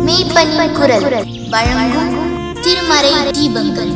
மெய்ப்பனின் குரல் வழங்கும் திருமறை தீபங்கள்.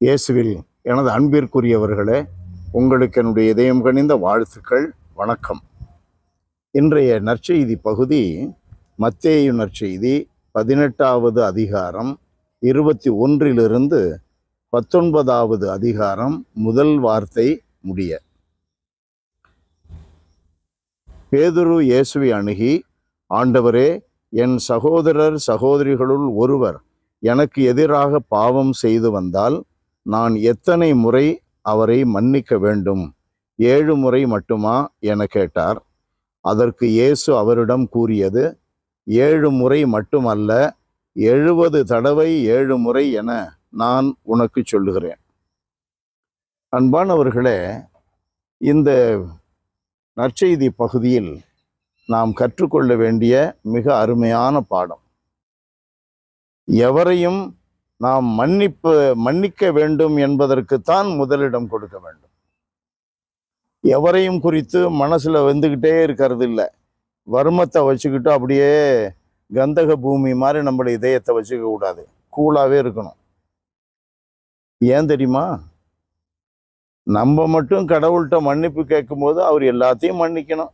இயேசுவில் எனது அன்பிற்குரியவர்களே, உங்களுக்கு என்னுடைய இதயம் கனிந்த வாழ்த்துக்கள், வணக்கம். இன்றைய நற்செய்தி பகுதி மத்தேயு நற்செய்தி 18வது அதிகாரம் 21 19வது அதிகாரம் முதல் வார்த்தை முடிய. பேதுரு இயேசுவை அணுகி, ஆண்டவரே, என் சகோதரர் சகோதரிகளுள் ஒருவர் எனக்கு எதிராக பாவம் செய்து வந்தால் நான் எத்தனை முறை அவரை மன்னிக்க வேண்டும். 7 முறை மட்டுமா என கேட்டார். அதற்கு இயேசு அவரிடம் கூறியது, 7 முறை மட்டுமல்ல, 70 தடவை 7 முறை என நான் உனக்கு சொல்லுகிறேன். அன்பானவர்களே, இந்த நற்செய்தி பகுதியில் நாம் கற்றுக்கொள்ள வேண்டிய மிக அருமையான பாடம். எவரையும் நாம் மன்னிக்க வேண்டும் என்பதற்குத்தான் முதலிடம் கொடுக்க வேண்டும். எவரையும் குறித்து மனசுல வந்துக்கிட்டே இருக்கிறது இல்லை. வர்மத்தை வச்சுக்கிட்டு அப்படியே கந்தக பூமி மாதிரி நம்மளுடைய இதயத்தை வச்சுக்க கூடாது. கூலாவே இருக்கணும். ஏன் தெரியுமா? நம்ம மட்டும் கடவுள்கிட்ட மன்னிப்பு கேட்கும்போது அவர் எல்லாத்தையும் மன்னிக்கணும்.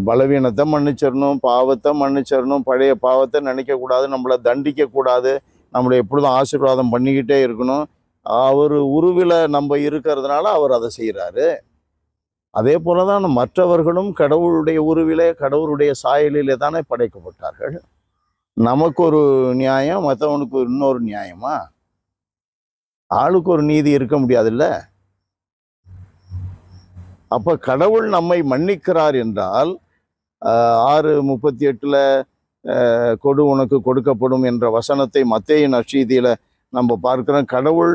பலவீனத்தை மன்னிச்சிடணும், பாவத்தை மன்னிச்சிடணும், பழைய பாவத்தை நினைக்கக்கூடாது, நம்மளை தண்டிக்கக்கூடாது, நம்மளை எப்பொழுதும் ஆசீர்வாதம் பண்ணிக்கிட்டே இருக்கணும். அவர் உருவில் நம்ம இருக்கிறதுனால அவர் அதை செய்கிறாரு. அதே போல தான் மற்றவர்களும் கடவுளுடைய உருவிலே, கடவுளுடைய சாயலிலே தானே படைக்கப்பட்டார்கள். நமக்கு ஒரு நியாயம், மற்றவனுக்கு இன்னொரு நியாயமா? ஆளுக்கு ஒரு நீதி இருக்க முடியாதுல்ல. அப்போ கடவுள் நம்மை மன்னிக்கிறார் என்றால் 6:38 கொடு உனக்கு கொடுக்கப்படும் என்ற வசனத்தை மத்தேயு நற்செய்தியில் நம்ம பார்க்கிறோம். கடவுள்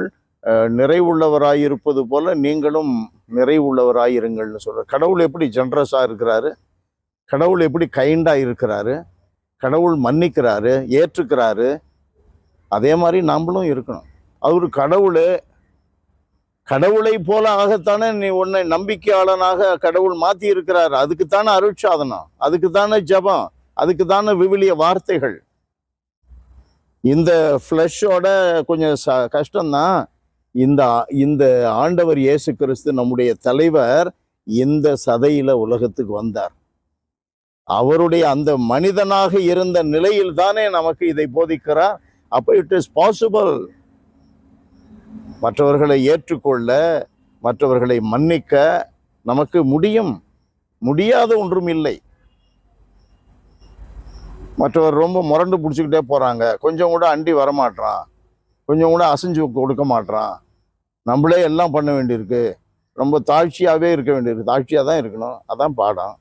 நிறைவுள்ளவராயிருப்பது போல நீங்களும் நிறைவுள்ளவராயிருங்கள்னு சொல்கிறார். கடவுள் எப்படி ஜென்ரஸாக இருக்கிறாரு, கடவுள் எப்படி கைண்டாக இருக்கிறாரு, கடவுள் மன்னிக்கிறாரு, ஏற்றுக்கிறாரு. அதே மாதிரி நம்மளும் இருக்கணும். அவர் கடவுளை போல ஆகத்தானே நீ உன்னை நம்பிக்கையாளனாக கடவுள் மாற்றி இருக்கிறார். அதுக்குத்தானே அருட்சாதனம், அதுக்குத்தானே ஜபம், அதுக்குத்தானே விவிலிய வார்த்தைகள். இந்த ஃப்ளஷோட கொஞ்சம் கஷ்டம்தான். இந்த ஆண்டவர் இயேசு கிறிஸ்து நம்முடைய தலைவர் இந்த சதையில உலகத்துக்கு வந்தார். அவருடைய அந்த மனிதனாக இருந்த நிலையில் தானே நமக்கு இதை போதிக்கிறார். அப்போ இட் இஸ் பாசிபிள். மற்றவர்களை ஏற்றுக்கொள்ள, மற்றவர்களை மன்னிக்க நமக்கு முடியும். முடியாத ஒன்றும் இல்லை. மற்றவர் ரொம்ப முரண்டு பிடிச்சிக்கிட்டே போகிறாங்க, கொஞ்சம் கூட அண்டி வரமாட்டான், கொஞ்சம் கூட அசைஞ்சு கொடுக்க மாட்டான், நம்மளே எல்லாம் பண்ண வேண்டியிருக்கு, ரொம்ப தாழ்ச்சியாகவே இருக்க வேண்டியிருக்கு. தாழ்ச்சியாக தான் இருக்கணும், அதான் பாடம்.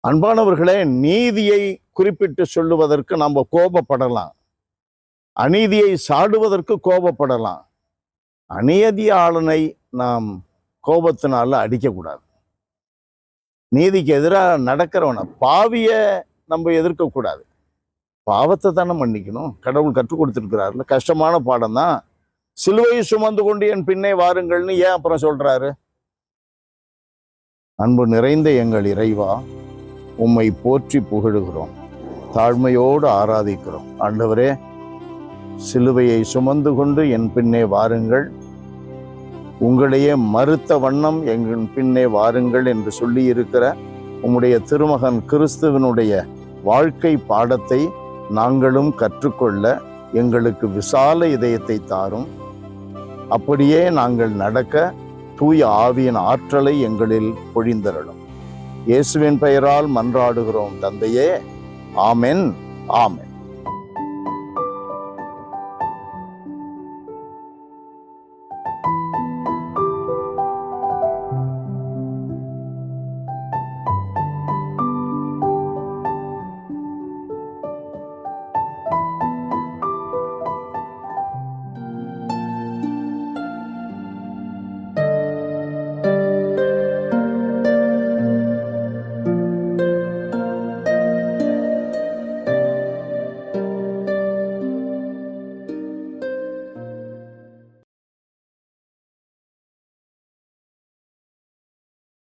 அன்பானவர்களே, நீதியை குறிப்பிட்டு சொல்லுவதற்கு நம்ம கோபப்படலாம், அநீதியை சாடுவதற்கு கோபப்படலாம். அநீதியாளனை நாம் கோபத்தினால அடிக்கக்கூடாது. நீதிக்கு எதிராக நடக்கிறவனை, பாவிய நம்ம எதிர்க்கக்கூடாது. பாவத்தை தானே மன்னிக்கணும். கடவுள் கற்றுக் கொடுத்துருக்கிறாருல. கஷ்டமான பாடம் தான். சிலுவையை சுமந்து கொண்டு என் பின்னே வாருங்கள்னு ஏன் அப்புறம் சொல்றாரு? அன்பு நிறைந்த எங்கள் இறைவா, உம்மை போற்றி புகழுகிறோம், தாழ்மையோடு ஆராதிக்கிறோம். ஆண்டவரே, சிலுவையை சுமந்து கொண்டு என் பின்னே வாருங்கள், உங்களையே மறுத்த வண்ணம் எங்கள் பின்னே வாருங்கள் என்று சொல்லி இருக்கிற உம்முடைய திருமகன் கிறிஸ்துவனுடைய வாழ்க்கை பாடத்தை நாங்களும் கற்றுக்கொள்ள எங்களுக்கு விசால இதயத்தை தாரும். அப்படியே நாங்கள் நடக்க தூய ஆவியின் ஆற்றலை எங்களில் பொழிந்தருளும். இயேசுவின் பெயரால் மன்றாடுகிறோம் தந்தையே. ஆமென், ஆமென்.